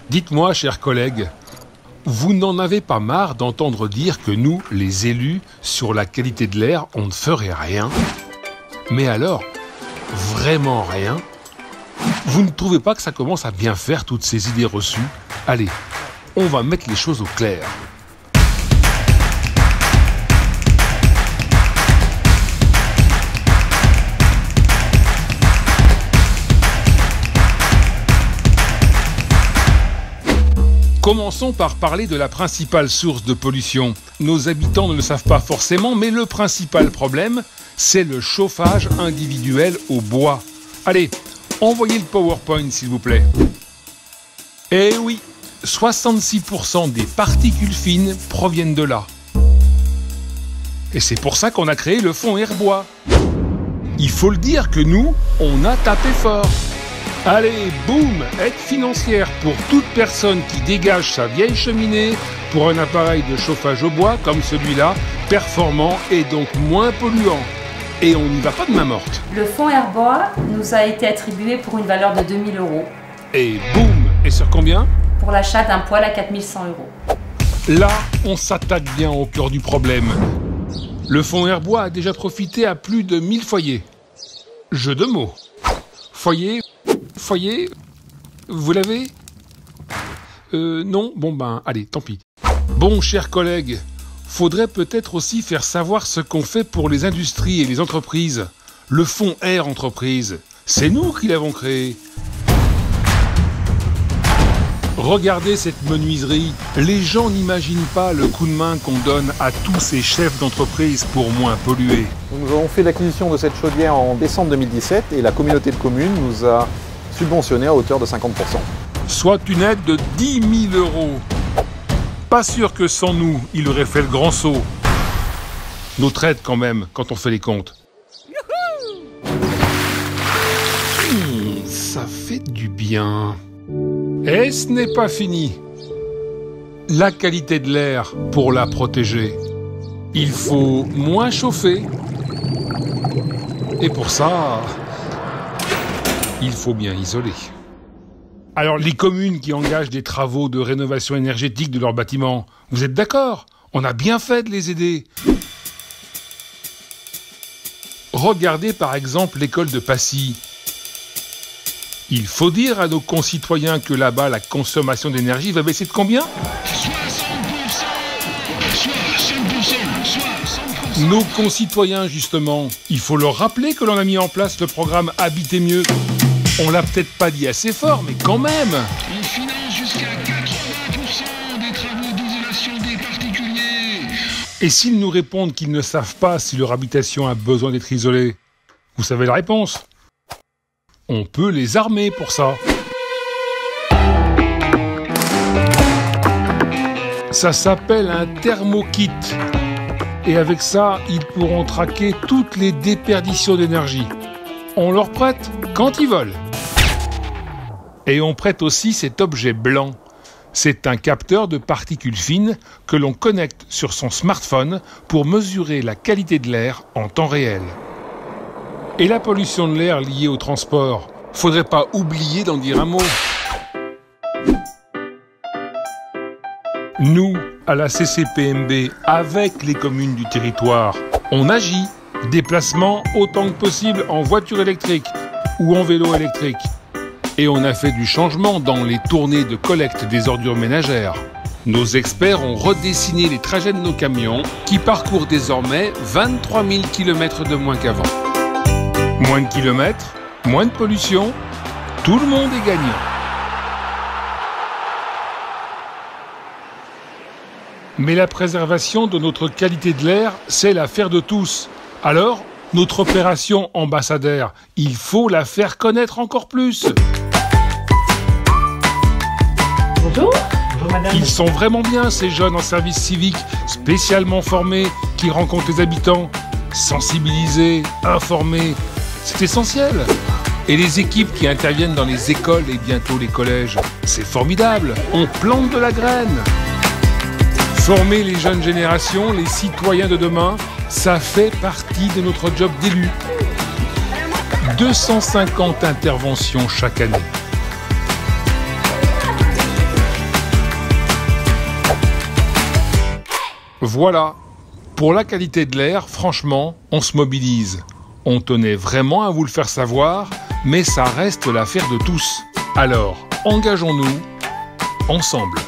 Dites-moi, chers collègues, vous n'en avez pas marre d'entendre dire que nous, les élus, sur la qualité de l'air, on ne ferait rien? Mais alors, vraiment rien? Vous ne trouvez pas que ça commence à bien faire toutes ces idées reçues? Allez, on va mettre les choses au clair. Commençons par parler de la principale source de pollution. Nos habitants ne le savent pas forcément, mais le principal problème, c'est le chauffage individuel au bois. Allez, envoyez le PowerPoint s'il vous plaît. Eh oui, 66% des particules fines proviennent de là. Et c'est pour ça qu'on a créé le fonds Airbois. Il faut le dire que nous, on a tapé fort. Allez, boum, aide financière pour toute personne qui dégage sa vieille cheminée pour un appareil de chauffage au bois comme celui-là, performant et donc moins polluant. Et on n'y va pas de main morte. Le fonds Airbois nous a été attribué pour une valeur de 2 000 €. Et boum, et sur combien? Pour l'achat d'un poêle à 4 100 €. Là, on s'attaque bien au cœur du problème. Le fonds Airbois a déjà profité à plus de 1000 foyers. Jeu de mots. Foyer, vous l'avez? Non? Bon ben, allez, tant pis. Bon, chers collègues, faudrait peut-être aussi faire savoir ce qu'on fait pour les industries et les entreprises. Le fonds Air Entreprise, c'est nous qui l'avons créé. Regardez cette menuiserie. Les gens n'imaginent pas le coup de main qu'on donne à tous ces chefs d'entreprise pour moins polluer. Nous avons fait l'acquisition de cette chaudière en décembre 2017 et la communauté de communes nous a subventionné à hauteur de 50%. Soit une aide de 10 000 €. Pas sûr que sans nous, il aurait fait le grand saut. Notre aide quand même, quand on fait les comptes. Ça fait du bien. Et ce n'est pas fini. La qualité de l'air, pour la protéger, il faut moins chauffer. Et pour ça, il faut bien isoler. Alors, les communes qui engagent des travaux de rénovation énergétique de leurs bâtiments, vous êtes d'accord? On a bien fait de les aider. Regardez par exemple l'école de Passy. Il faut dire à nos concitoyens que là-bas, la consommation d'énergie va baisser de combien? 60%. Nos concitoyens, justement, il faut leur rappeler que l'on a mis en place le programme Habiter mieux. On l'a peut-être pas dit assez fort, mais quand même. On finance jusqu'à 80% des travaux d'isolation des particuliers. Et s'ils nous répondent qu'ils ne savent pas si leur habitation a besoin d'être isolée, vous savez la réponse? On peut les armer pour ça. Ça s'appelle un thermokit. Et avec ça, ils pourront traquer toutes les déperditions d'énergie. On leur prête quand ils veulent. Et on prête aussi cet objet blanc. C'est un capteur de particules fines que l'on connecte sur son smartphone pour mesurer la qualité de l'air en temps réel. Et la pollution de l'air liée au transport, faudrait pas oublier d'en dire un mot. Nous, à la CCPMB, avec les communes du territoire, on agit. Déplacement autant que possible en voiture électrique ou en vélo électrique. Et on a fait du changement dans les tournées de collecte des ordures ménagères. Nos experts ont redessiné les trajets de nos camions qui parcourent désormais 23 000 km de moins qu'avant. Moins de kilomètres, moins de pollution, tout le monde est gagnant. Mais la préservation de notre qualité de l'air, c'est l'affaire de tous. Alors, notre opération ambassadeur, il faut la faire connaître encore plus. Bonjour. Bonjour madame. Ils sont vraiment bien ces jeunes en service civique, spécialement formés, qui rencontrent les habitants, sensibilisés, informés. C'est essentiel. Et les équipes qui interviennent dans les écoles et bientôt les collèges, c'est formidable. On plante de la graine. Former les jeunes générations, les citoyens de demain, ça fait partie de notre job d'élu. 250 interventions chaque année. Voilà. Pour la qualité de l'air, franchement, on se mobilise. On tenait vraiment à vous le faire savoir, mais ça reste l'affaire de tous. Alors, engageons-nous ensemble.